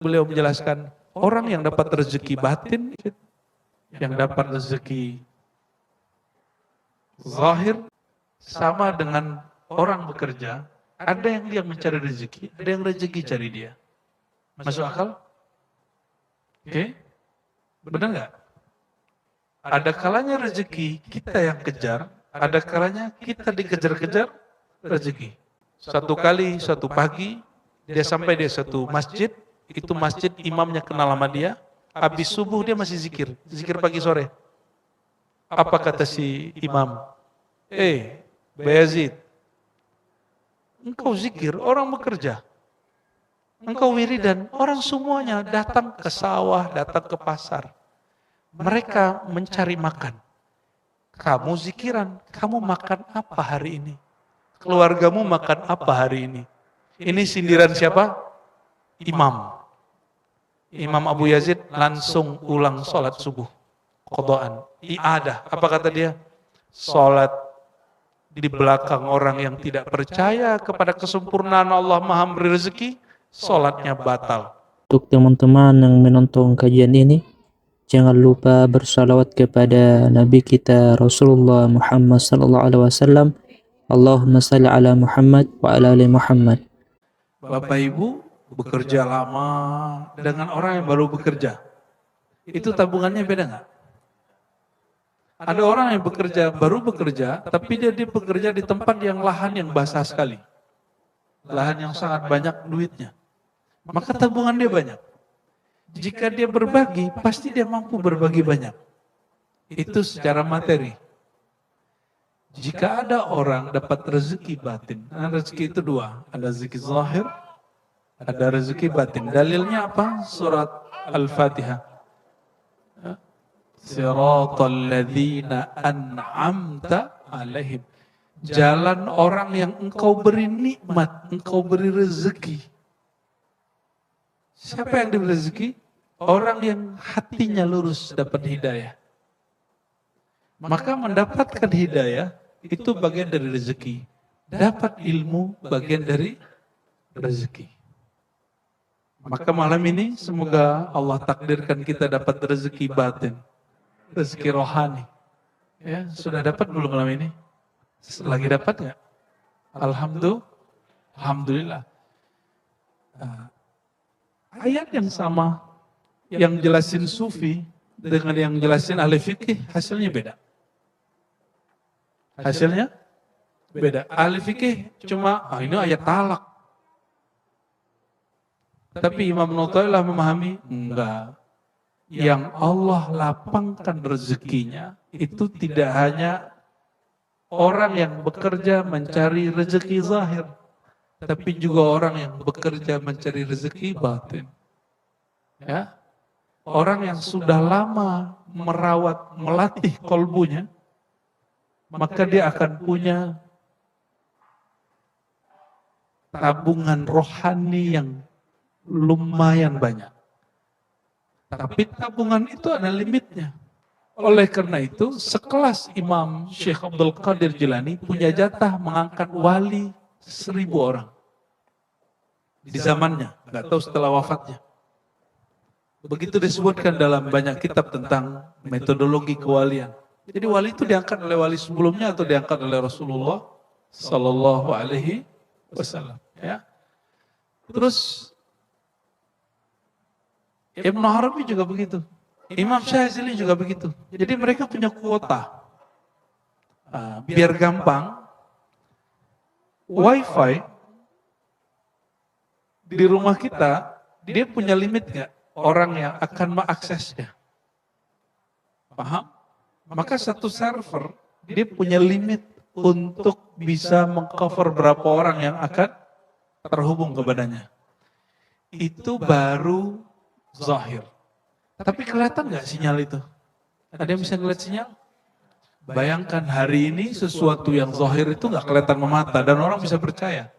beliau menjelaskan orang yang dapat rezeki batin, yang dapat rezeki zahir sama dengan orang bekerja. Ada yang dia mencari rezeki, ada yang rezeki cari dia. Masuk akal? Oke? Benar nggak? Ada kalanya rezeki kita yang kejar, ada kalanya kita dikejar-kejar rezeki. Satu kali, satu pagi, dia sampai di satu masjid, itu masjid imamnya kenal sama dia, habis subuh dia masih zikir, zikir pagi sore. Apa kata si imam? Bayazid, engkau zikir, orang bekerja. Engkau wiridan, orang semuanya datang ke sawah, datang ke pasar. Mereka mencari makan. Kamu zikiran, kamu makan apa hari ini? Keluargamu makan apa hari ini? Ini sindiran siapa? Imam. Imam Abu Yazid langsung ulang sholat subuh. Qadaan. I'adah. Apa kata dia? Sholat di belakang orang yang tidak percaya kepada kesempurnaan Allah Maha memberi rezeki, sholatnya batal. Untuk teman-teman yang menonton kajian ini, jangan lupa bersalawat kepada Nabi kita Rasulullah Muhammad sallallahu alaihi wasallam. Allahumma salli ala Muhammad wa ala ali Muhammad. Bapak Ibu bekerja lama dengan orang yang baru bekerja, itu tabungannya beda nggak? Ada orang yang baru bekerja, tapi dia bekerja di tempat yang lahan yang basah sekali. Lahan yang sangat banyak duitnya. Maka tabungan dia banyak. Jika dia berbagi, pasti dia mampu berbagi banyak. Itu secara materi. Jika ada orang dapat rezeki batin, rezeki itu dua. Ada rezeki zahir, ada rezeki batin. Dalilnya apa? Surat Al-Fatihah. Siratal ladzina an'amta alaihim. Jalan orang yang engkau beri nikmat, engkau beri rezeki. Siapa yang diberi rezeki? Orang yang hatinya lurus dapat hidayah. Maka mendapatkan hidayah itu bagian dari rezeki. Dapat ilmu bagian dari rezeki. Maka malam ini semoga Allah takdirkan kita dapat rezeki batin. Rezeki rohani. Ya, sudah dapat belum malam ini? Lagi dapat nggak? Alhamdulillah. Ayat yang sama, yang jelasin sufi dengan yang jelasin ahli fikih, hasilnya beda. Hasilnya beda. Ahli fikih cuma, ini ayat talak. Tapi Imam Nawawi memahami, enggak. Yang Allah lapangkan rezekinya, itu tidak hanya orang yang bekerja mencari rezeki zahir, tapi juga orang yang bekerja mencari rezeki batin. Ya, orang yang sudah lama merawat, melatih kolbunya, maka dia akan punya tabungan rohani yang lumayan banyak. Tapi tabungan itu ada limitnya. Oleh karena itu, sekelas Imam Syekh Abdul Qadir Jilani punya jatah mengangkat wali 1000 orang. Di zamannya, nggak tahu setelah wafatnya. Begitu disebutkan dalam banyak kitab tentang metodologi kewalian. Jadi wali itu diangkat oleh wali sebelumnya atau diangkat oleh Rasulullah Sallallahu Alaihi Wasallam. Ya. Terus Ibnu Arabi juga begitu. Imam Syazili juga begitu. Jadi mereka punya kuota. Biar gampang, WiFi di rumah kita, dia punya limit nggak orang yang akan mengaksesnya? Paham? Maka satu server, dia punya limit untuk bisa mengcover berapa orang yang akan terhubung kepadanya. Itu baru zahir. Tapi kelihatan nggak sinyal itu? Ada yang bisa ngeliat sinyal? Bayangkan hari ini sesuatu yang zahir itu nggak kelihatan memata dan orang bisa percaya.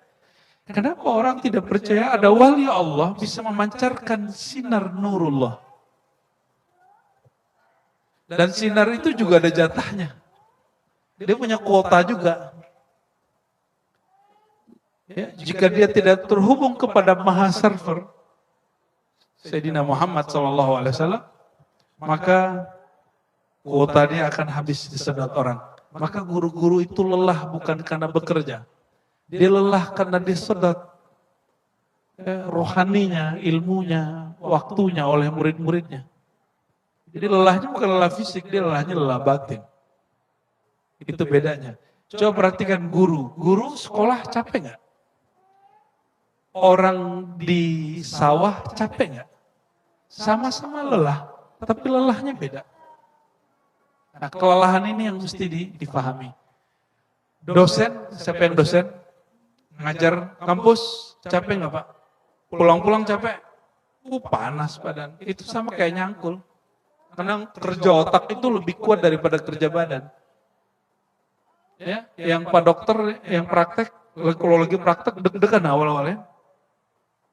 Kenapa orang tidak percaya ada wali Allah bisa memancarkan sinar nurullah? Dan sinar itu juga ada jatahnya. Dia punya kuota juga. Ya, jika dia tidak terhubung kepada maha server, Sayyidina Muhammad SAW, maka kuotanya akan habis disedot orang. Maka guru-guru itu lelah bukan karena bekerja. Dia lelah karena disedot rohaninya, ilmunya, waktunya oleh murid-muridnya. Jadi lelahnya bukan lelah fisik, dia lelahnya lelah batin. Itu bedanya. Coba perhatikan guru. Guru sekolah capek nggak? Orang di sawah capek nggak? Sama-sama lelah, tapi lelahnya beda. Nah, kelelahan ini yang mesti difahami. Dosen, siapa yang dosen? Ngajar kampus, capek nggak Pak? Pulang-pulang capek? Panas badan. Itu sama kayak nyangkul. Karena kerja otak itu lebih kuat daripada kerja badan. Ya, yang Pak dokter, yang praktek, kalau lagi praktek deg-degan awal-awalnya.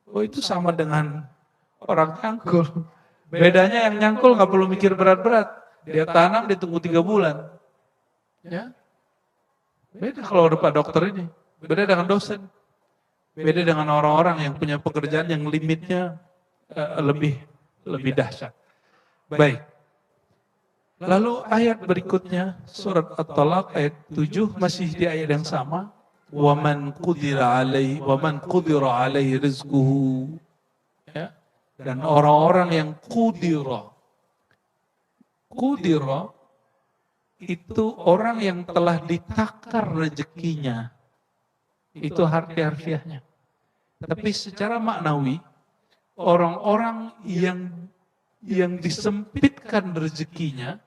Oh itu sama dengan orang nyangkul. Bedanya yang nyangkul nggak perlu mikir berat-berat. Dia tanam, dia tunggu 3 bulan. Ya, beda kalau ada Pak dokter ini. Beda dengan dosen. Beda dengan orang-orang yang punya pekerjaan yang limitnya lebih dahsyat. Baik. Lalu ayat berikutnya, surat At-Talaq ayat 7, masih di ayat yang sama. وَمَنْ قُدِرَ عَلَيْهِ رِزْقُهُ. Ya. Dan orang-orang yang qudira itu orang yang telah ditakar rezekinya. Itu harfiah-harfiahnya. Tapi secara maknawi, orang-orang yang disempitkan rezekinya,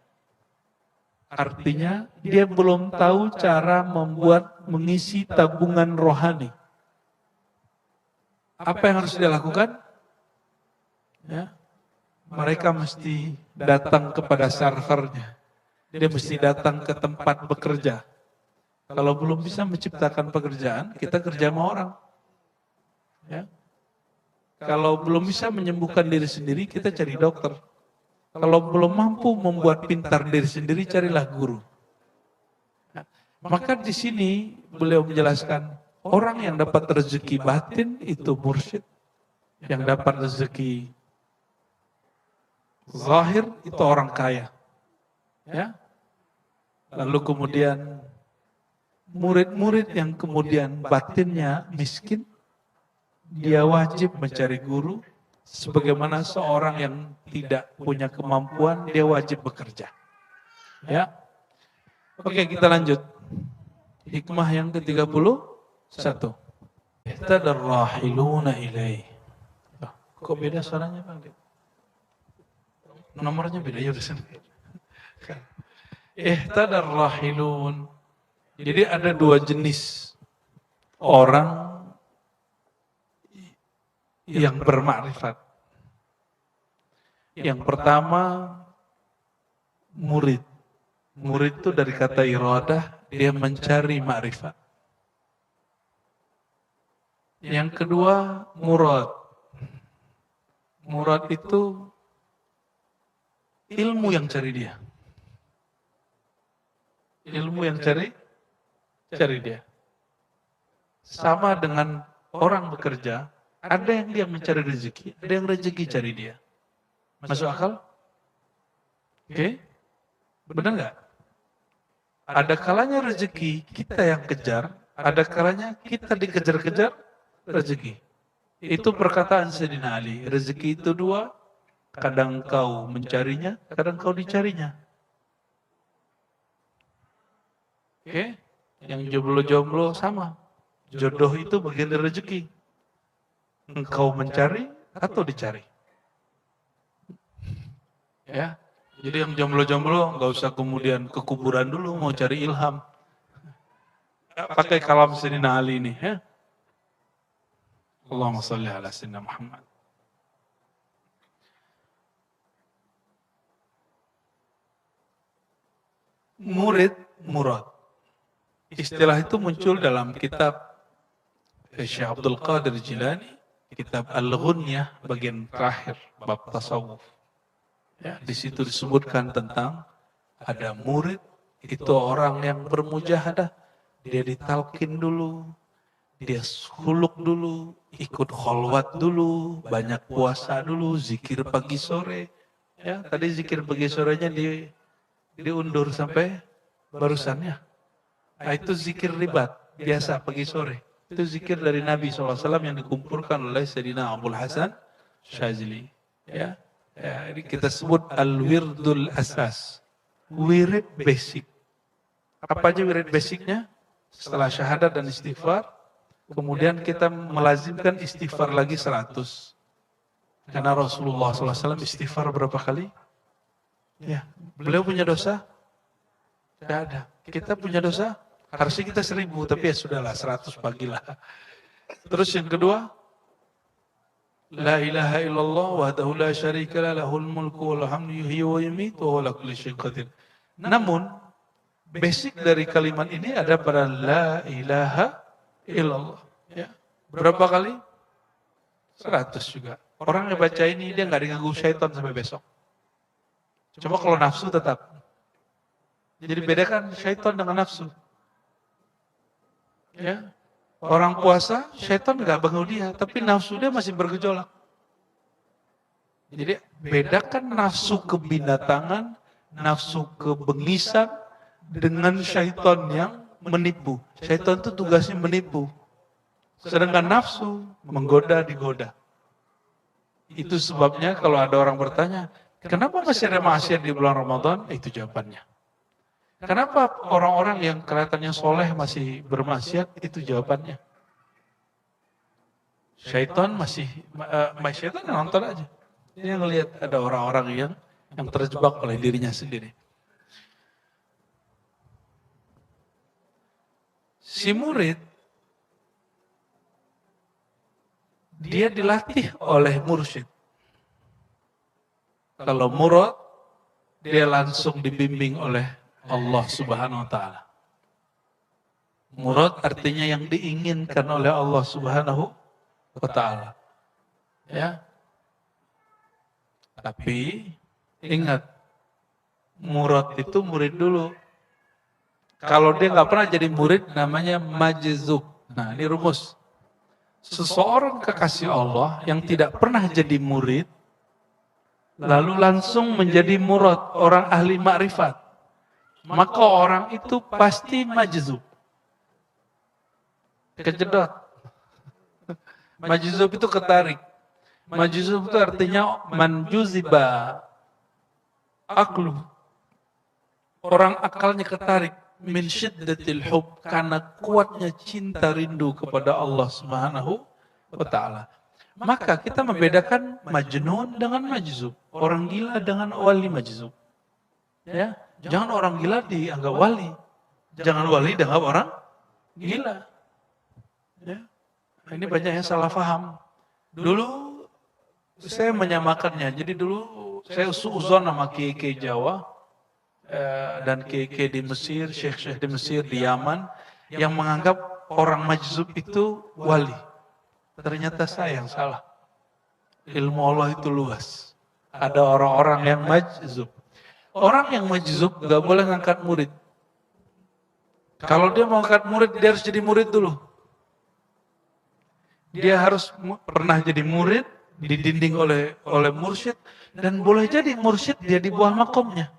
artinya dia belum tahu cara mengisi tabungan rohani. Apa yang harus dia lakukan? Ya, mereka mesti datang kepada servernya. Dia mesti datang ke tempat bekerja. Kalau belum bisa menciptakan pekerjaan, kita kerja sama orang. Ya. Kalau belum bisa menyembuhkan diri sendiri, kita cari dokter. Kalau belum mampu membuat pintar diri sendiri, carilah guru. Nah, maka di sini beliau menjelaskan, orang yang dapat rezeki batin itu mursyid. Yang dapat rezeki zahir itu orang kaya. Ya. Lalu kemudian murid-murid yang kemudian batinnya miskin, dia wajib mencari guru. Sebagaimana seorang yang tidak punya kemampuan, dia wajib bekerja. Ya. Oke, kita lanjut. Hikmah yang ke-31. Ihtadar rahiluna ilaih. Kok beda suaranya, Bang? Nomornya beda ya di sini. Ihtadar rahilun. Jadi ada 2 jenis orang yang bermakrifat. Yang pertama, murid. Murid itu dari kata iradah, dia mencari makrifat. Yang kedua, murad. Murad itu ilmu yang cari dia. Ilmu yang cari dia. Sama dengan orang bekerja, ada yang dia mencari rezeki, ada yang rezeki cari dia. Masuk akal? Oke? Benar nggak? Ada kalanya rezeki kita yang kejar, ada kalanya kita dikejar-kejar rezeki. Itu perkataan Sayyidina Ali. Rezeki itu 2, kadang kau mencarinya, kadang kau dicarinya. Oke? Yang jomblo-jomblo sama. Jodoh itu bagian dari rezeki. Engkau mencari atau dicari. Ya, jadi yang jomblo-jomblo nggak usah kemudian ke kuburan dulu mau cari ilham. Pakai kalam Sayyidina Ali ini, ya. Allahumma shalli ala Sayyidina Muhammad. Murid, murad. Istilah itu muncul dalam kitab Syekh Abdul Qadir Jilani, kitab Al-Ghunyah bagian terakhir bab tasawuf. Ya, di situ disebutkan tentang ada murid itu orang yang bermujahadah, dia ditalkin dulu, Dia huluk dulu, ikut kholwat dulu, banyak puasa dulu, zikir pagi sore. Ya, tadi zikir pagi sorenya diundur sampai barusannya. Nah, itu zikir ribat, biasa pagi sore. Itu zikir dari Nabi SAW yang dikumpulkan oleh Sayyidina Abdul Hasan Syazili. Ya, ini kita sebut al-wirdul asas. Wirid basic. Apa aja wirid basicnya? Setelah syahadat dan istighfar, kemudian kita melazimkan istighfar lagi 100. Karena Rasulullah SAW istighfar berapa kali? Ya, beliau punya dosa? Tidak ada. Kita punya dosa? Harusnya kita 1000, tapi ya sudahlah 100 bagilah. Terus yang kedua, La ilaha illallah wahdahu la syarika lah lahul mulku wal hamdu yuhyi wa yumiitu wa huwa ala kulli syai'in qadir. Namun basic dari kalimat ini ada pada la ilaha illallah. Ya. Berapa kali? 100 juga. Orang yang baca ini dia nggak diganggu syaitan sampai besok. Cuma kalau nafsu tetap. Jadi bedakan syaitan dengan nafsu. Ya. Orang puasa, syaitan nggak bangun dia, tapi nafsu dia masih bergejolak. Jadi bedakan nafsu kebinatangan, nafsu kebengisan dengan syaitan yang menipu. Syaitan itu tugasnya menipu. Sedangkan nafsu menggoda, digoda. Itu sebabnya kalau ada orang bertanya, kenapa masih ada maksiat di bulan Ramadan? Itu jawabannya. Kenapa orang-orang yang kelihatannya soleh masih bermaksiat? Itu jawabannya. Syaitan syaitan nonton aja. Dia ngelihat ada orang-orang yang terjebak oleh dirinya sendiri. Si murid, dia dilatih oleh mursyid. Kalau murad, dia langsung dibimbing oleh Allah Subhanahu wa Ta'ala. Murad artinya yang diinginkan oleh Allah Subhanahu wa Ta'ala. Ya. Tapi ingat, murad itu murid dulu. Kalau dia nggak pernah jadi murid, namanya majzub. Nah, ini rumus. Seseorang kekasih Allah yang tidak pernah jadi murid, lalu langsung menjadi murad, orang ahli makrifat. Maka orang itu pasti majzub. Kejedot. Majzub itu ketarik. Majzub itu artinya manjuziba aklu. Orang akalnya ketarik min syiddatil hub, karena kuatnya cinta rindu kepada Allah Subhanahu wa Ta'ala. Maka kita membedakan majnun dengan majzub. Orang gila dengan wali majzub. Ya. Jangan orang gila dianggap wali. Jangan wali dianggap orang gila. Ya. Ini banyak yang salah paham. Dulu saya menyamakannya. Jadi dulu saya suuzon sama kiai-kiai Jawa dan kiai-kiai di Mesir, syekh-syekh di Mesir, di Yaman, yang menganggap orang majzub itu wali. Ternyata saya yang salah. Ilmu Allah itu luas. Ada orang-orang yang majzub. Orang yang majzub gak boleh ngangkat murid. Kalau dia mau ngangkat murid, dia harus jadi murid dulu. Dia harus pernah jadi murid, didinding oleh mursyid, dan boleh jadi mursyid dia di bawah makomnya.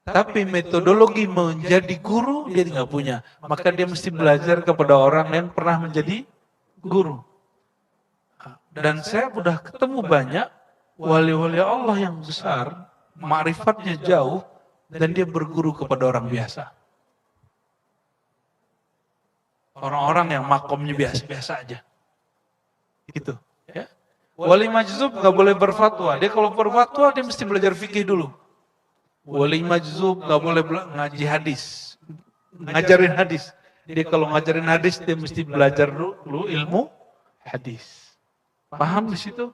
Tapi metodologi menjadi guru dia nggak punya. Maka dia mesti belajar kepada orang yang pernah menjadi guru. Dan saya sudah ketemu banyak wali-wali Allah yang besar, ma'rifatnya jauh, dan dia berguru kepada orang biasa. Orang-orang yang makomnya biasa-biasa aja. Gitu. Ya. Wali majzub nggak boleh berfatwa. Dia kalau berfatwa dia mesti belajar fikih dulu. Wali majzub nggak boleh ngaji hadis, ngajarin hadis. Dia kalau ngajarin hadis dia mesti belajar dulu ilmu hadis. Paham di situ?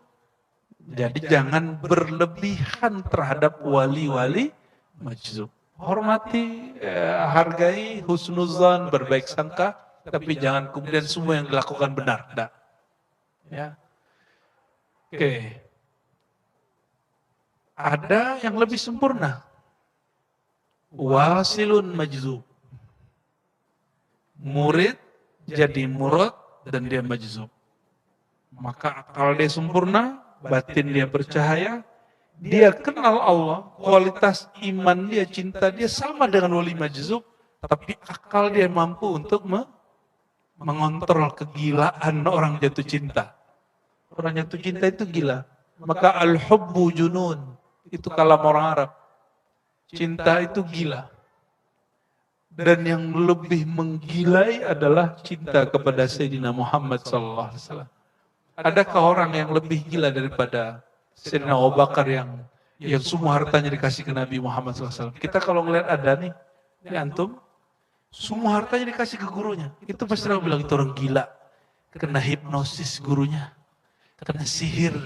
Jadi jangan berlebihan terhadap wali-wali majzub. Hormati, hargai, husnuzan, berbaik sangka, tapi jangan kemudian semua yang dilakukan benar. Nah. Ya. Oke. Ada yang lebih sempurna. Wasilun majzub. Murid jadi murad dan dia majzub. Maka akal dia sempurna, batin dia bercahaya, dia kenal Allah, kualitas iman dia, cinta dia sama dengan wali majzub, tapi akal dia mampu untuk mengontrol kegilaan orang jatuh cinta. Orang jatuh cinta itu gila. Maka al-hubbu junun, itu kalam orang Arab. Cinta itu gila. Dan yang lebih menggilai adalah cinta kepada Sayyidina Muhammad SAW. Adakah orang yang lebih gila daripada Sayyidina Abu Bakar yang semua hartanya dikasih ke Nabi Muhammad SAW? Kita kalau ngeliat ada nih, ini antum, semua hartanya dikasih ke gurunya. Itu pasti orang bilang itu orang gila. Kena hipnosis gurunya, kena sihir,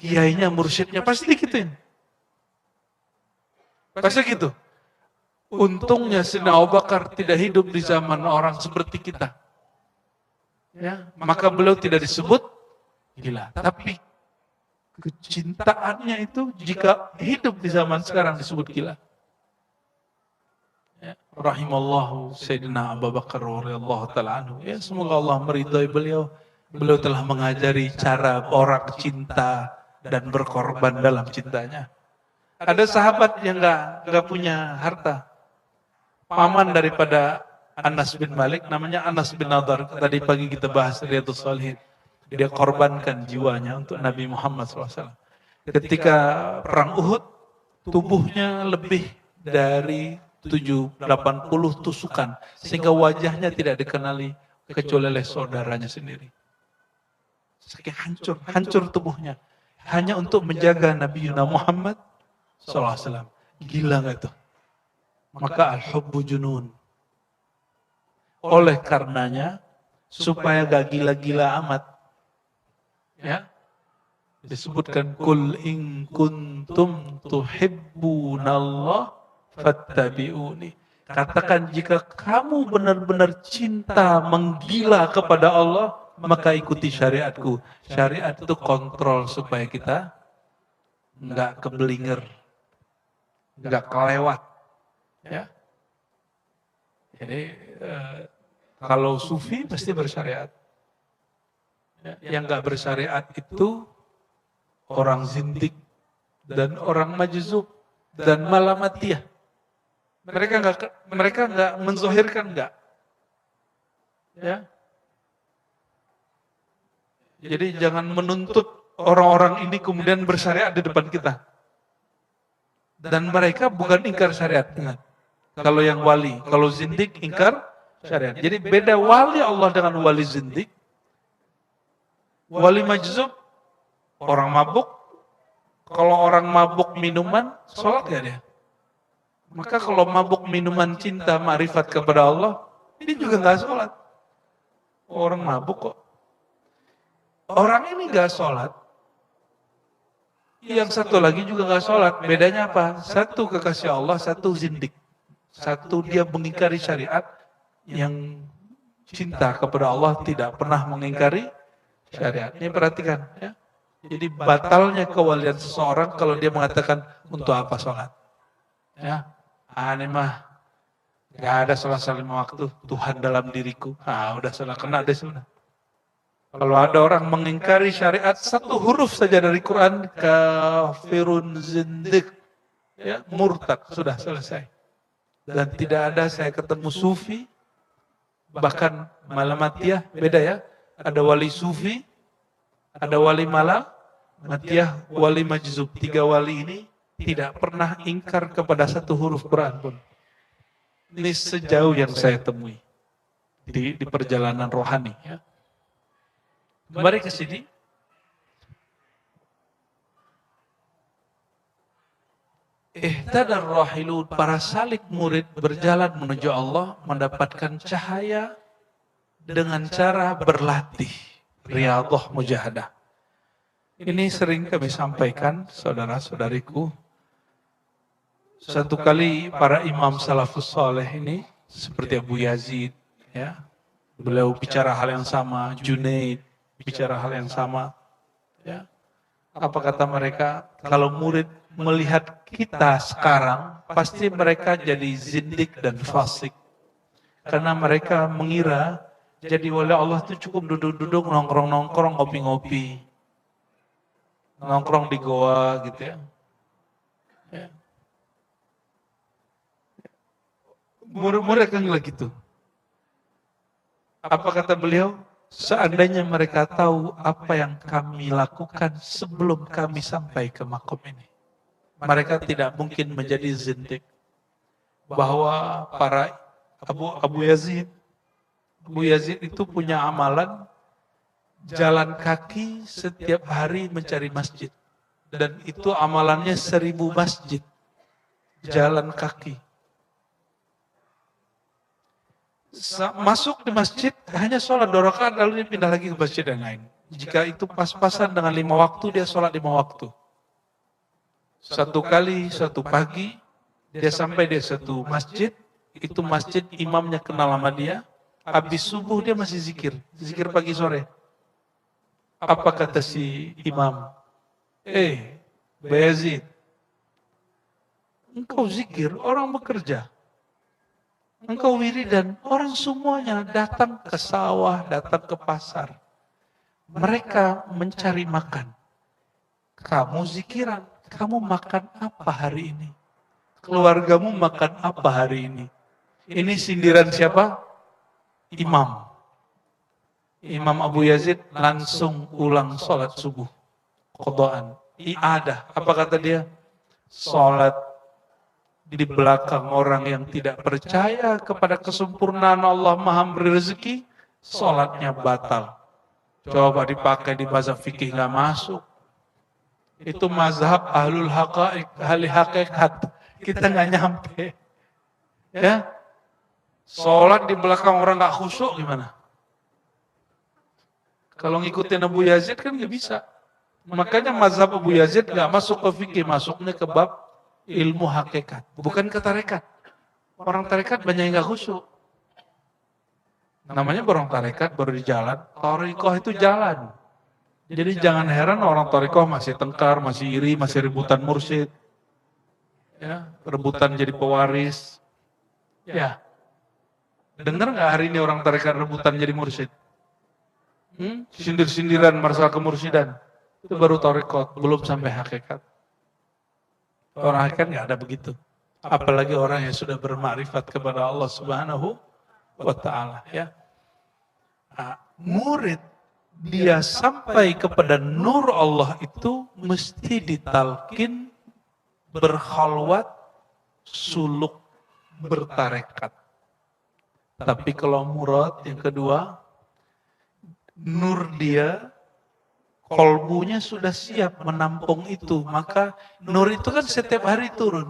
kiainya, mursyidnya, pasti digituin. Pasti gitu. Untungnya Sayyidina Abu Bakar tidak hidup di zaman orang seperti kita. Ya, maka beliau tidak disebut gila. Tapi kecintaannya itu jika hidup di zaman sekarang disebut gila. Ya, rahimallahu Sayyidina Abu Bakar radhiyallahu taala anhu. Ya, semoga Allah meridhai beliau. Beliau telah mengajari cara orang cinta dan berkorban dalam cintanya. Ada sahabat yang nggak punya harta. Paman daripada Anas bin Malik, namanya Anas bin Nadar. Tadi pagi kita bahas Riyadhus Shalihin. Dia korbankan jiwanya untuk Nabi Muhammad SAW. Ketika perang Uhud, tubuhnya lebih dari 80 tusukan. Sehingga wajahnya tidak dikenali kecuali oleh saudaranya sendiri. Saking hancur tubuhnya. Hanya untuk menjaga Nabi Muhammad SAW. Gila gak itu? Maka al-hubbu junun. Oleh karenanya, supaya gak gila-gila amat, ya, disebutkan kul in kuntum tuhibbunallah fattabi'uni. Katakan jika kamu benar-benar cinta menggila kepada Allah, maka ikuti syariatku. Syariat itu kontrol supaya kita nggak kebelinger, nggak kelewat. Ya, jadi kalau sufi pasti bersyariat. Ya, yang nggak bersyariat itu orang zindik dan orang majzub dan malamatiyah. Mereka nggak menzohirkan nggak. Ya. Jadi jangan menuntut orang-orang ini kemudian bersyariat di depan kita. Dan mereka bukan ingkar syariat, ingat. Kalau yang wali, kalau zindik ingkar syariat. Jadi beda wali Allah dengan wali zindik. Wali majzub, orang mabuk. Kalau orang mabuk minuman, sholat gak dia? Maka kalau mabuk minuman cinta, ma'rifat kepada Allah, ini juga gak sholat. Orang mabuk kok. Orang ini gak sholat. Yang satu lagi juga gak sholat. Bedanya apa? Satu kekasih Allah, satu zindik. Satu dia mengingkari syariat, yang cinta kepada Allah tidak pernah mengingkari syariat. Ini perhatikan ya. Jadi batalnya kewalian seseorang kalau dia mengatakan untuk apa sholat. Ya, ini mah gak ada sholat 5 waktu, Tuhan dalam diriku. Udah sholat kena deh sudah. Kalau ada orang mengingkari syariat satu huruf saja dari Quran, kafirun zindik, ya, murtad, sudah selesai. Dan tidak ada saya ketemu sufi, bahkan malamatiyah, beda ya. Ada wali sufi, ada wali malamatiyah, wali majzub. 3 wali ini tidak pernah ingkar kepada satu huruf Quran pun. Ini sejauh yang saya temui di perjalanan rohani. Ya. Kembali ke sini. Ihtadar rahilun, para salik murid berjalan menuju Allah, mendapatkan cahaya dengan cara berlatih riyadhah mujahadah. Ini sering kami sampaikan, saudara-saudariku. Satu kali para imam salafus saleh ini, seperti Abu Yazid, ya, beliau bicara hal yang sama, Junaid bicara hal yang sama. Ya. Apa kata mereka? Kalau murid melihat kita sekarang, pasti mereka jadi zindik dan fasik. Karena mereka mengira Jadi wali Allah itu cukup duduk-duduk, nongkrong-nongkrong, ngopi-ngopi. Nongkrong di goa gitu ya. Murid-murid kan gitu. Apa kata beliau? Seandainya mereka tahu apa yang kami lakukan sebelum kami sampai ke makom ini, mereka tidak mungkin menjadi zindik. Bahwa para Abu Yazid itu punya amalan jalan kaki setiap hari mencari masjid. Dan itu amalannya 1000 masjid. Jalan kaki. Masuk di masjid hanya sholat 2 rakaat lalu dia pindah lagi ke masjid yang lain. Jika itu pas-pasan dengan 5 waktu, dia sholat 5 waktu. Satu kali, satu pagi, dia sampai di satu masjid, itu masjid imamnya kenal sama dia, habis subuh dia masih zikir pagi sore. Apa kata si imam? Bayazid, engkau zikir, orang bekerja. Engkau wiridan, orang semuanya datang ke sawah, datang ke pasar. Mereka mencari makan. Kamu zikiran, kamu makan apa hari ini? Keluargamu makan apa hari ini? Ini sindiran siapa? Imam. Imam Abu Yazid langsung ulang sholat subuh. Qadaan. I'adah. Apa kata dia? Sholat di belakang orang yang tidak percaya kepada kesempurnaan Allah Maha memberi rezeki, sholatnya batal. Coba dipakai di mazhab fikih nggak masuk. Itu mazhab ahlul haqaiq, ahli hakikat. Kita nggak nyampe. Ya, sholat di belakang orang nggak khusyuk gimana? Kalau ngikutin Abu Yazid kan nggak bisa. Makanya mazhab Abu Yazid nggak masuk ke fikih, masuknya ke bab ilmu hakikat, bukan ke tarekat. Orang tarekat banyak yang gak khusyuk. Namanya orang tarekat baru di jalan, tarekoh itu jalan. Jadi jangan heran orang tarekoh masih tengkar, masih iri, masih rebutan mursyid. Ya, rebutan jadi pewaris. Ya. Dengar nggak hari ini orang tarekat rebutan jadi mursyid? Sindir-sindiran masalah kemursidan. Itu baru tarekat, belum sampai hakikat. Orang hakikat nggak ada begitu. Apalagi orang yang sudah bermakrifat kepada Allah Subhanahu wa Ta'ala. Ya. Murid dia sampai kepada nur Allah itu mesti ditalkin, berkhalwat, suluk, bertarekat. Tapi kalau murad yang kedua, nur dia, kolbunya sudah siap menampung itu, maka nur itu kan setiap hari turun.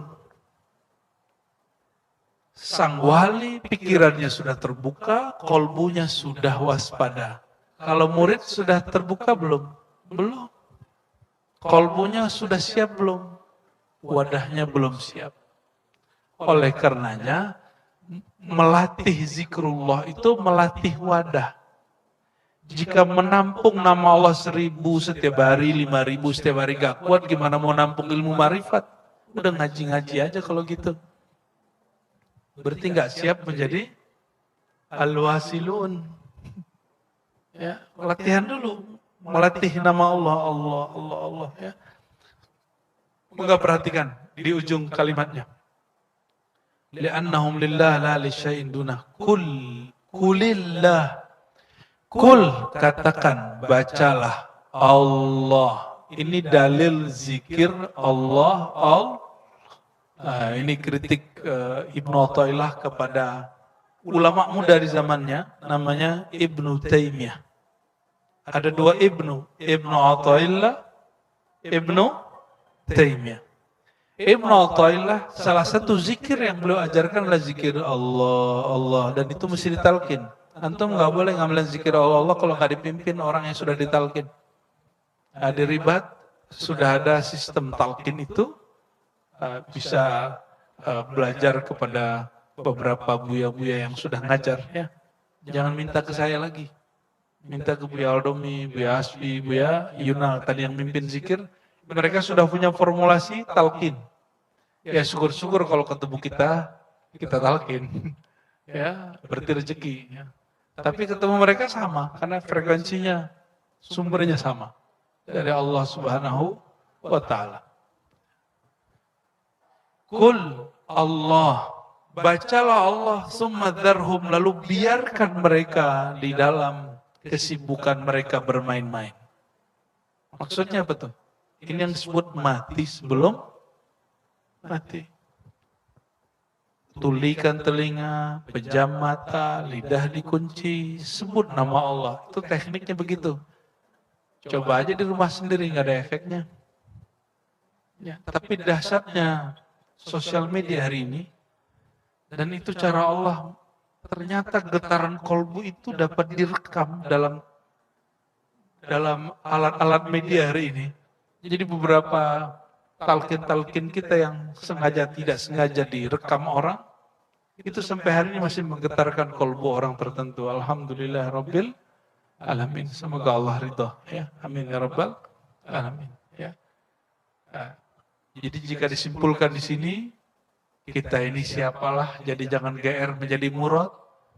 Sang wali pikirannya sudah terbuka, kolbunya sudah waspada. Kalau murid sudah terbuka belum? Belum. Kolbunya sudah siap belum? Wadahnya belum siap. Oleh karenanya, melatih zikrullah itu melatih wadah. Jika menampung nama Allah 1000 setiap hari, 5000 setiap hari gak kuat, gimana mau nampung ilmu marifat? Udah ngaji-ngaji aja kalau gitu. Berarti gak siap menjadi al-wasilun. Ya, latihan dulu. Melatih nama Allah, Allah, ya. Enggak perhatikan di ujung kalimatnya. Li'annahum lillah la li syai'in dunah. Kulillah. Kul, katakan, bacalah Allah. Ini dalil zikir Allah. Ini kritik Ibnu Athaillah kepada ulama muda di zamannya, namanya Ibnu Taimiyah. Ada dua Ibnu Athaillah, Ibnu Taimiyah. Ibnu Athaillah, salah satu zikir yang beliau ajarkan adalah zikir Allah, dan itu mesti ditalkin. Antum nggak boleh ngambil zikir Allah kalau nggak dipimpin orang yang sudah ditalkin. Di Ribat sudah ada sistem talkin itu, bisa belajar kepada beberapa buya-buya yang sudah ngajar. Ya, jangan minta ke saya lagi, minta ke Buya Aldomi, Buya Asfi, Buya Yunal tadi yang mimpin zikir. Mereka sudah punya formulasi talkin. Ya syukur-syukur kalau ketemu kita talkin. Ya, berarti rezeki. Ya. Tapi ketemu mereka sama, karena frekuensinya, sumbernya sama. Dari Allah Subhanahu wa Ta'ala. Kul Allah, bacalah Allah, summa dzarhum, lalu biarkan mereka di dalam kesibukan mereka bermain-main. Maksudnya apa tuh? Ini yang disebut mati sebelum mati. Tulikan telinga, pejam mata, lidah dikunci, sebut nama Allah. Itu tekniknya begitu. Coba aja di rumah sendiri, nggak ada efeknya. Ya, tapi dahsyatnya sosial media hari ini, dan itu cara Allah, ternyata getaran kolbu itu dapat direkam dalam alat-alat media hari ini. Jadi beberapa talqin-talqin kita yang sengaja tidak sengaja direkam orang, itu sampai hari ini masih menggetarkan kolbu orang tertentu. Alhamdulillah Rabbil Alamin. Semoga Allah ridho. Ya, amin ya Rabbal Alamin. Ya. Nah, jadi jika disimpulkan di sini, kita ini siapalah, jadi jangan GR menjadi murad.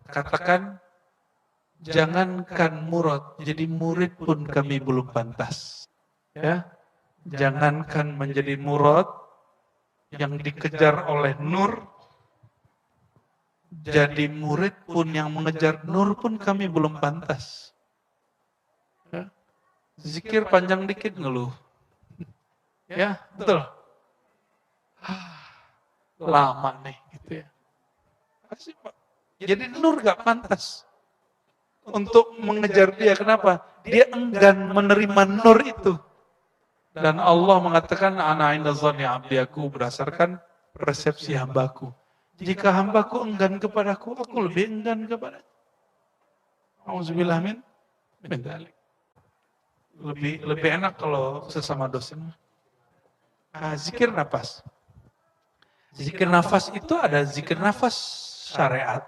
Katakan, jangankan murad, jadi murid pun kami belum pantas. Ya, jangankan menjadi murad yang dikejar oleh nur, jadi murid pun yang mengejar nur pun kami belum pantas. Ya. Zikir panjang dikit ngeluh. Ya, betul. Lama nih, gitu ya. Jadi nur gak pantas untuk mengejar dia. Kenapa? Dia enggan menerima nur itu. Dan Allah mengatakan, ana inda dhanni abdi, aku berdasarkan persepsi hambaku. Jika hambaku enggan kepadaku, aku lebih enggan kepadanya. Auzubillah min dzalik. Lebih enak kalau sesama dosen. Zikir nafas. Zikir nafas itu ada zikir nafas syariat,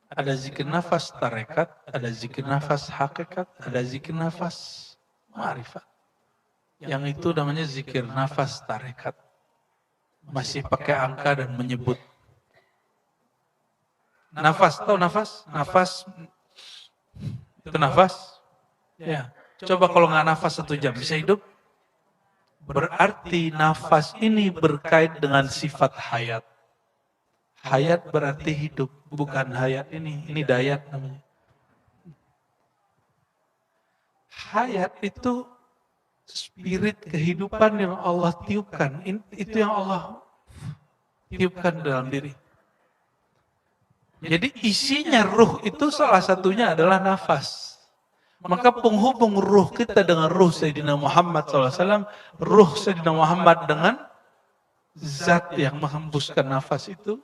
ada zikir nafas tarekat, ada zikir nafas hakikat, ada zikir nafas ma'rifat. Yang itu namanya zikir nafas tarekat. Masih pakai angka dan menyebut. Nafas, tahu nafas? Nafas, itu nafas? Ya. Coba kalau nggak nafas 1 jam, bisa hidup? Berarti nafas ini berkait dengan sifat hayat. Hayat berarti hidup, bukan hayat ini dayat namanya. Hayat itu spirit kehidupan yang Allah tiupkan, itu yang Allah tiupkan dalam diri. Jadi isinya ruh itu salah satunya adalah nafas. Maka penghubung ruh kita dengan ruh Sayyidina Muhammad SAW, ruh Sayyidina Muhammad dengan zat yang menghembuskan nafas itu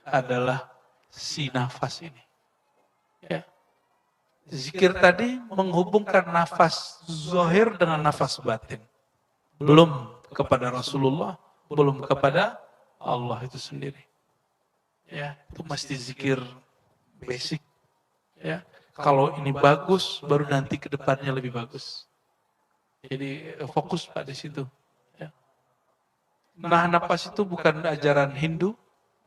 adalah si nafas ini. Ya. Zikir tadi menghubungkan nafas zahir dengan nafas batin. Belum kepada Rasulullah, belum kepada Allah itu sendiri. Ya, itu mesti zikir basic. Ya. Kalau ini bagus, baru nanti ke depannya lebih bagus. Jadi fokus pada situ. Ya. Nah, nafas itu bukan ajaran Hindu,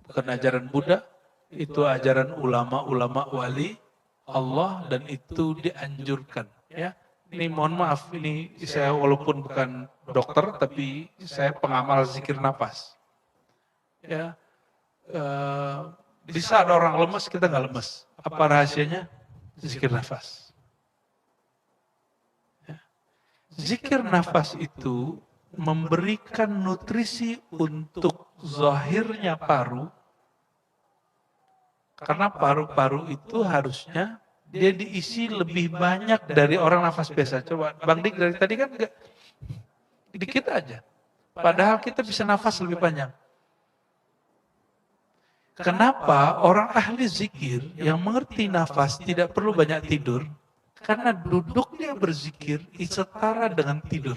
bukan ajaran Buddha, itu ajaran ulama-ulama wali Allah, dan itu dianjurkan. Ya. Ini mohon maaf, ini saya walaupun bukan dokter, tapi saya pengamal zikir nafas. Ya. Di saat orang lemas, kita nggak lemas. Apa rahasianya? Zikir nafas. Ya. Zikir nafas itu memberikan nutrisi untuk zahirnya paru, karena paru-paru itu harusnya dia diisi lebih banyak dari orang nafas biasa. Coba Bang Dik dari tadi kan enggak, dikit aja. Padahal kita bisa nafas lebih panjang. Kenapa orang ahli zikir yang mengerti nafas tidak perlu banyak tidur? Karena duduknya berzikir setara dengan tidur.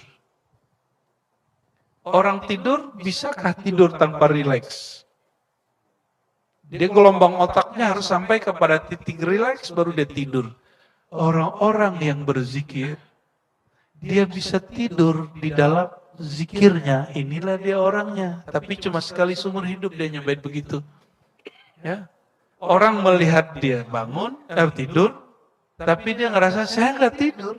Orang tidur, bisakah tidur tanpa rileks? Dia gelombang otaknya harus sampai kepada titik rileks baru dia tidur. Orang-orang yang berzikir, dia bisa tidur di dalam zikirnya. Inilah dia orangnya. Tapi cuma sekali seumur hidup dia nyampe begitu. Ya, Orang melihat dia bangun, tidur, tapi dia ngerasa saya nggak tidur.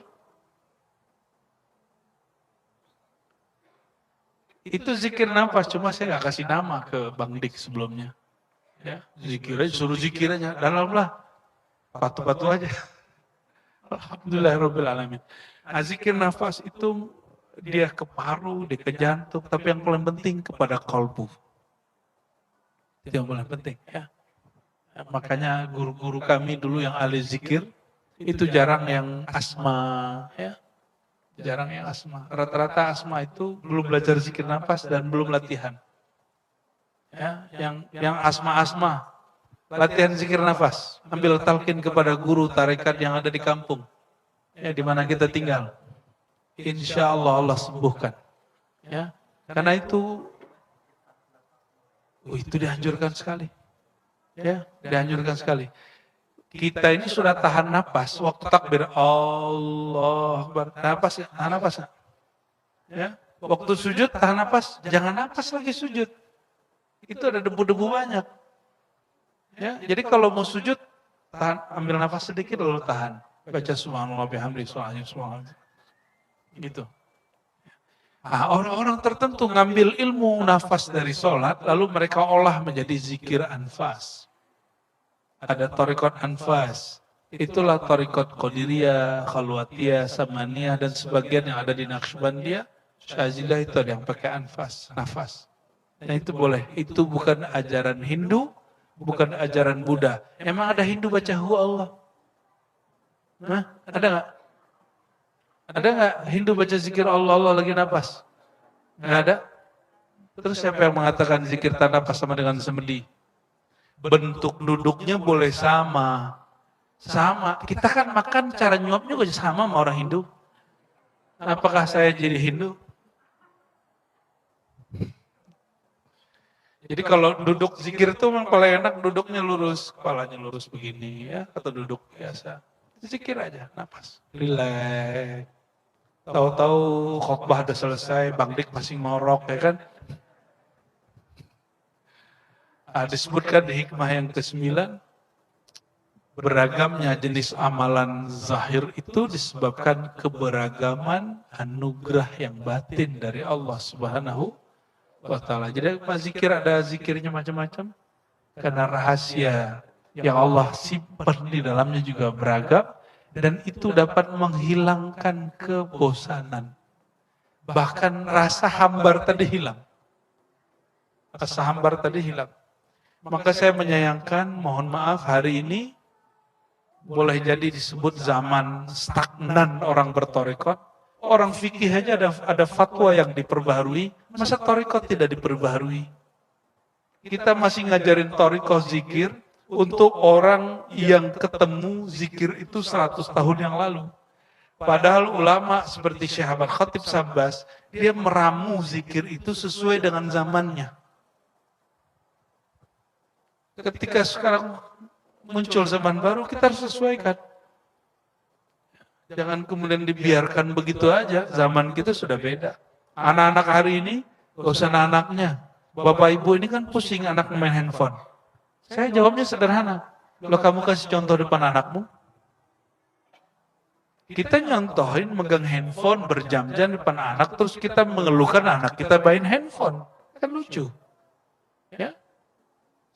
Itu zikir nafas, cuma saya nggak kasih nama ke Bang Dik sebelumnya. Ya, zikir aja, suruh zikir aja, dalamlah, patu-patu aja. Alhamdulillahirabbil alamin. Zikir nafas itu dia ke paru, dia ke jantung, tapi yang paling penting kepada kalbu. Itu yang paling penting, ya. Makanya guru-guru kami dulu yang ahli zikir itu jarang yang asma, ya. Jarang yang asma. Rata-rata asma itu belum belajar zikir nafas dan belum latihan. Ya, yang asma-asma latihan zikir nafas, ambil talqin kepada guru tarekat yang ada di kampung. Ya, di mana kita tinggal. Insya Allah Allah sembuhkan. Ya, karena itu dianjurkan sekali. Ya, dianjurkan sekali. Kita ini sudah tahan napas waktu takbir Allah Akbar. Tahan napas. Ya, waktu sujud tahan napas, jangan napas lagi sujud. Itu ada debu-debu banyak. Ya, jadi kalau mau sujud tahan, ambil nafas sedikit lalu tahan. Baca subhanallah bihamdi subhanallah. Gitu. Orang-orang tertentu ngambil ilmu nafas dari sholat, lalu mereka olah menjadi zikir anfas. Ada torikot anfas. Itulah torikot Qadiriyah, Khalwatiyah, Samaniyah, dan sebagian yang ada di Naqsybandiyah, Syazilah itu ada yang pakai anfas, nafas. Nah itu boleh. Itu bukan ajaran Hindu, bukan ajaran Buddha. Emang ada Hindu baca hu Allah? Hah? Ada nggak? Ada nggak Hindu baca zikir Allah Allah lagi nafas? Nggak ada. Terus siapa yang mengatakan zikir tanpa nafas sama dengan semedi? Bentuk duduknya boleh sama. Sama. Kita kan makan cara nyuapnya juga sama orang Hindu. Apakah saya jadi Hindu? Jadi kalau duduk zikir itu memang paling enak duduknya lurus, kepalanya lurus begini ya, atau duduk biasa. Zikir aja, napas, rileks. Tahu-tahu khotbah udah selesai, Bang Dik masih ngorok ya kan. Disebutkan di hikmah yang ke-9, beragamnya jenis amalan zahir itu disebabkan keberagaman anugerah yang batin dari Allah Subhanahu wa ta'ala. Jadi zikir ada zikirnya macam-macam, karena rahasia yang Allah simpan di dalamnya juga beragam, dan itu dapat menghilangkan kebosanan. Bahkan rasa hambar tadi hilang. Rasa hambar tadi hilang. Maka saya menyayangkan, mohon maaf hari ini boleh jadi disebut zaman stagnan orang bertorikot. Orang fikih aja ada fatwa yang diperbaharui, masa torikot tidak diperbaharui? Kita masih ngajarin torikot zikir untuk orang yang ketemu zikir itu 100 tahun yang lalu. Padahal ulama seperti Syekh Ahmad Khatib Sambas, dia meramu zikir itu sesuai dengan zamannya. Ketika sekarang muncul zaman baru, kita harus sesuaikan. Jangan kemudian dibiarkan begitu aja, zaman kita sudah beda. Anak-anak hari ini, gak usah anak-anaknya. Bapak ibu ini kan pusing anak main handphone. Saya jawabnya sederhana. Kalau kamu kasih contoh depan anakmu, kita nyontohin megang handphone berjam-jam depan anak, terus kita mengeluhkan anak kita main handphone. Kan lucu. Ya,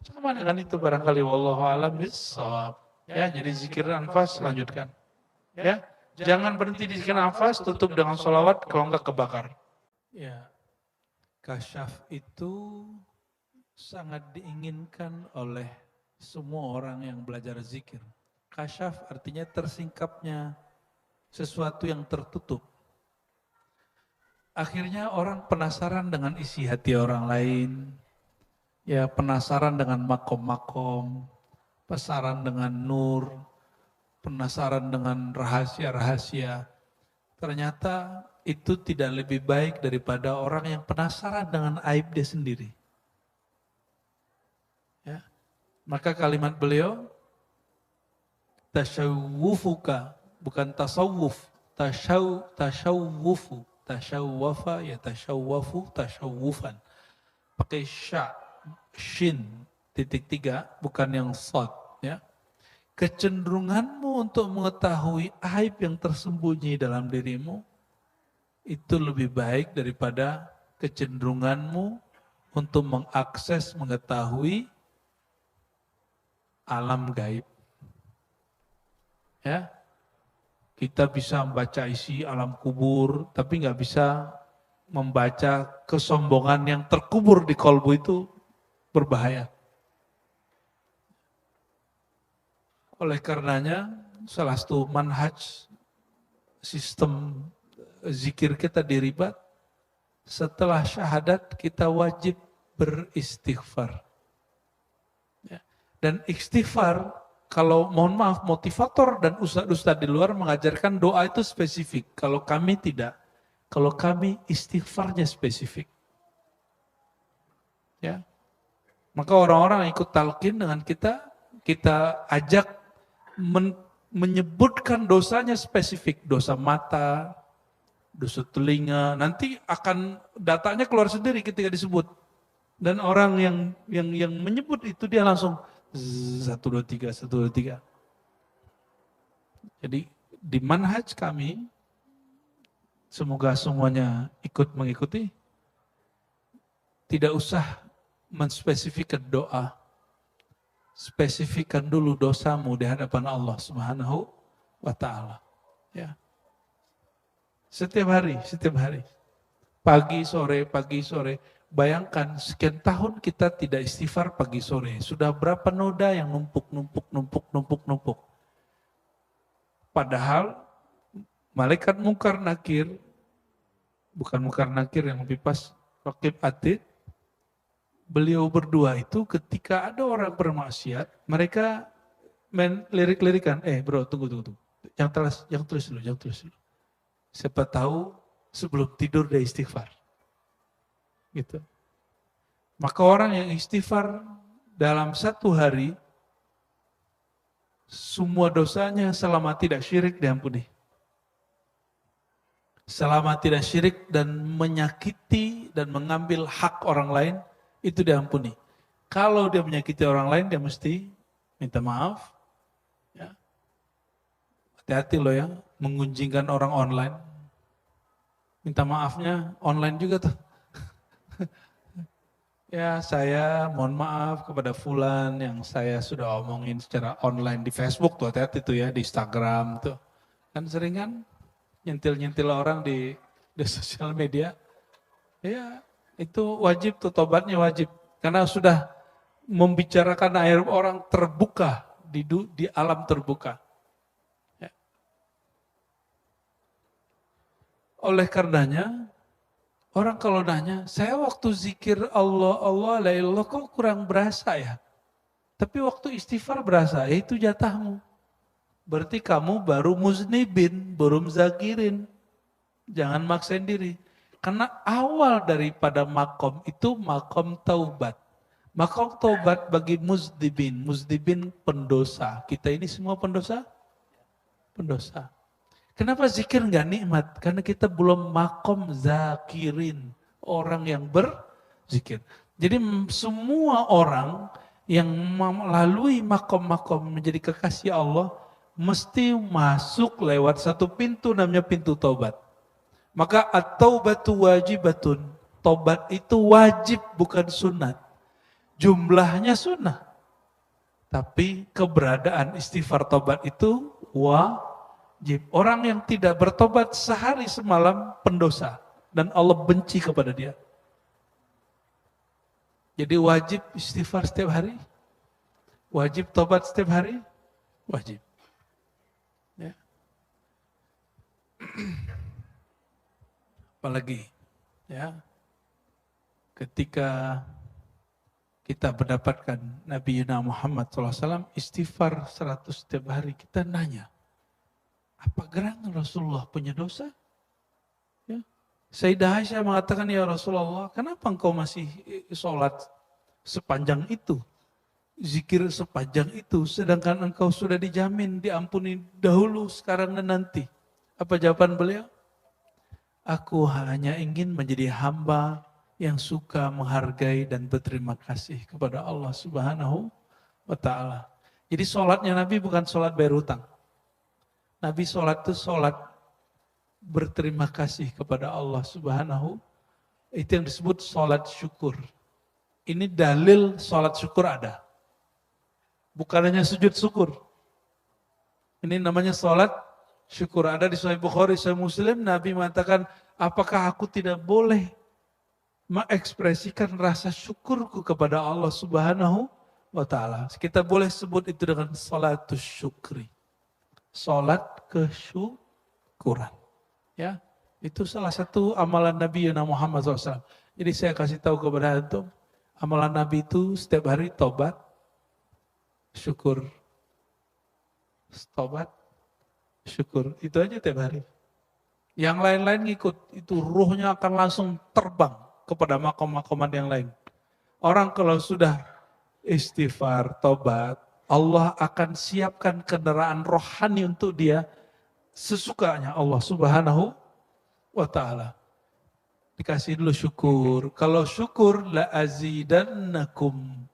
sama dengan itu barangkali. Wallahu a'lam bishawab. Ya, jadi zikir anfas lanjutkan. Ya, jangan berhenti di zikir anfas, tutup dengan sholawat, kalau enggak kebakar. Ya, kasyaf itu sangat diinginkan oleh semua orang yang belajar zikir. Kasyaf artinya tersingkapnya sesuatu yang tertutup. Akhirnya orang penasaran dengan isi hati orang lain, ya penasaran dengan makom-makom, penasaran dengan nur, penasaran dengan rahasia-rahasia. Ternyata itu tidak lebih baik daripada orang yang penasaran dengan aib dia sendiri. Ya. Maka kalimat beliau, tasyawwufuka, bukan tasawwuf, tasyawwufu, tasyawwafa ya tasyawwafu, tasyawwufan. Pakai sya, shin, titik 3, bukan yang shad. Ya. Kecenderunganmu untuk mengetahui aib yang tersembunyi dalam dirimu itu lebih baik daripada kecenderunganmu untuk mengakses, mengetahui alam gaib. Ya, kita bisa membaca isi alam kubur, tapi nggak bisa membaca kesombongan yang terkubur di kolbu itu berbahaya. Oleh karenanya, salah satu manhaj sistem zikir kita di Ribat, setelah syahadat kita wajib beristighfar. Ya. Dan istighfar, kalau mohon maaf, motivator dan ustadz-ustadz di luar mengajarkan doa itu spesifik. Kalau kami tidak. Kalau kami istighfarnya spesifik. Ya. Maka orang-orang yang ikut talqin dengan kita ajak menyebutkan dosanya spesifik, dosa mata, dosa telinga, nanti akan datanya keluar sendiri ketika disebut. Dan orang yang menyebut itu dia langsung 1, 2, 3, 1, 2, 3. Jadi di manhaj kami, semoga semuanya ikut mengikuti, tidak usah menspesifikkan doa. Spesifikkan dulu dosamu di hadapan Allah Subhanahu wa Ta'ala. Ya. Setiap hari. Pagi, sore. Bayangkan sekian tahun kita tidak istighfar pagi, sore. Sudah berapa noda yang numpuk. Padahal malaikat Munkar Nakir, bukan Munkar Nakir yang lebih pas, Raqib Atid, beliau berdua itu ketika ada orang bermaksiat, mereka main lirik-lirikan, bro tunggu. Yang tulis dulu. Siapa tahu sebelum tidur dia istighfar. Gitu. Maka orang yang istighfar dalam 1 hari, semua dosanya selama tidak syirik diampuni. Selama tidak syirik dan menyakiti dan mengambil hak orang lain, itu diampuni. Kalau dia menyakiti orang lain, dia mesti minta maaf. Ya. Hati-hati loh ya, mengunjingkan orang online. Minta maafnya online juga tuh. Ya, saya mohon maaf kepada fulan yang saya sudah omongin secara online di Facebook tuh, hati-hati tuh ya, di Instagram tuh. Kan sering kan nyentil-nyentil orang di sosial media. Ya, itu wajib tuh, tobatnya wajib. Karena sudah membicarakan air orang terbuka, di alam terbuka. Ya. Oleh karenanya, orang kalau nanya, saya waktu zikir Allah, la ilallah kok kurang berasa ya? Tapi waktu istighfar berasa, itu jatahmu. Berarti kamu baru muznibin, belum zakirin. Jangan maksain diri. Karena awal daripada makom itu makom taubat. Makom taubat bagi muzdibin pendosa. Kita ini semua pendosa? Pendosa. Kenapa zikir nggak nikmat? Karena kita belum makom zakirin. Orang yang berzikir. Jadi semua orang yang melalui makom-makom menjadi kekasih Allah, mesti masuk lewat satu pintu namanya pintu taubat. Maka at-taubatu wajibatun. Taubat itu wajib bukan sunat. Jumlahnya sunnah. Tapi keberadaan istighfar taubat itu wajib. Orang yang tidak bertobat sehari semalam pendosa. Dan Allah benci kepada dia. Jadi wajib istighfar setiap hari. Wajib tobat setiap hari. Wajib. Ya. Apalagi ya, ketika kita mendapatkan Nabi Muhammad SAW istighfar 100 setiap hari, kita nanya, apa gerangan Rasulullah punya dosa? Ya. Sayyidah Aisyah mengatakan, ya Rasulullah, kenapa engkau masih sholat sepanjang itu? Zikir sepanjang itu, sedangkan engkau sudah dijamin, diampuni dahulu, sekarang dan nanti. Apa jawaban beliau? Aku hanya ingin menjadi hamba yang suka menghargai dan berterima kasih kepada Allah Subhanahu wa Ta'ala. Jadi sholatnya Nabi bukan sholat bayar hutang. Nabi sholat itu sholat berterima kasih kepada Allah Subhanahu. Itu yang disebut sholat syukur. Ini dalil sholat syukur ada. Bukan hanya sujud syukur. Ini namanya sholat syukur. Ada di Sahih Bukhari, Sahih Muslim, Nabi mengatakan, apakah aku tidak boleh mengekspresikan rasa syukurku kepada Allah Subhanahu wa ta'ala. Kita boleh sebut itu dengan sholatus syukri. Sholat kesyukuran. Ya, itu salah satu amalan Nabi Muhammad SAW. Jadi saya kasih tahu kepada antum, amalan Nabi itu setiap hari tobat, syukur. Tobat, syukur. Itu aja tiap hari. Yang lain-lain ngikut. Itu ruhnya akan langsung terbang kepada makom-makoman yang lain. Orang kalau sudah istighfar, tobat, Allah akan siapkan kendaraan rohani untuk dia sesukanya Allah Subhanahu wa ta'ala. Dikasih dulu syukur. Kalau syukur, la azidannakum.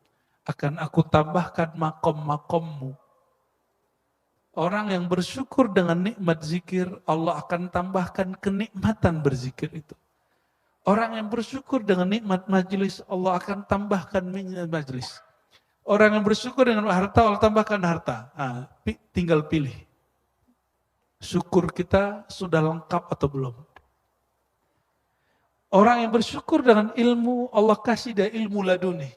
Akan aku tambahkan makom-makommu. Orang yang bersyukur dengan nikmat zikir, Allah akan tambahkan kenikmatan berzikir itu. Orang yang bersyukur dengan nikmat majlis, Allah akan tambahkan nikmat majlis. Orang yang bersyukur dengan harta, Allah tambahkan harta. Nah, tinggal pilih. Syukur kita sudah lengkap atau belum? Orang yang bersyukur dengan ilmu, Allah kasih dia ilmu laduni.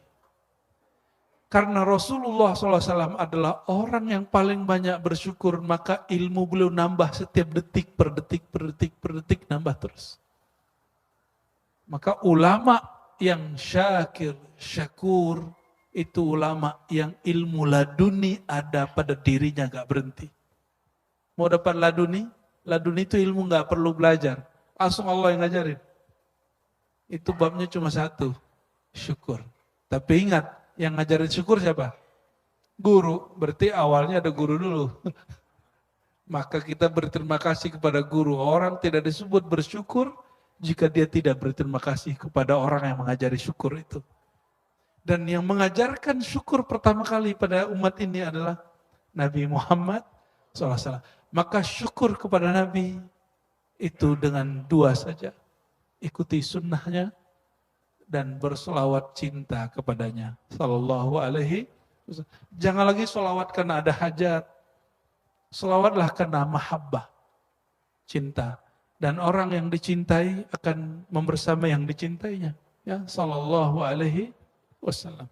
Karena Rasulullah SAW adalah orang yang paling banyak bersyukur, maka ilmu beliau nambah setiap detik per detik per detik per detik nambah terus. Maka ulama yang syakir, syakur, itu ulama yang ilmu laduni ada pada dirinya gak berhenti. Mau dapat laduni? Laduni itu ilmu gak perlu belajar. Langsung Allah yang ngajarin. Itu babnya cuma satu, syukur. Tapi ingat, yang ngajarin syukur siapa? Guru. Berarti awalnya ada guru dulu. Maka kita berterima kasih kepada guru. Orang tidak disebut bersyukur jika dia tidak berterima kasih kepada orang yang mengajari syukur itu. Dan yang mengajarkan syukur pertama kali pada umat ini adalah Nabi Muhammad SAW. Maka syukur kepada Nabi itu dengan dua saja. Ikuti sunnahnya dan bersolawat cinta kepadanya. Sallallahu alaihi wasallam. Jangan lagi solawat karena ada hajat. Solawatlah karena mahabbah, cinta. Dan orang yang dicintai akan membersama yang dicintainya. Ya, sallallahu alaihi wasallam.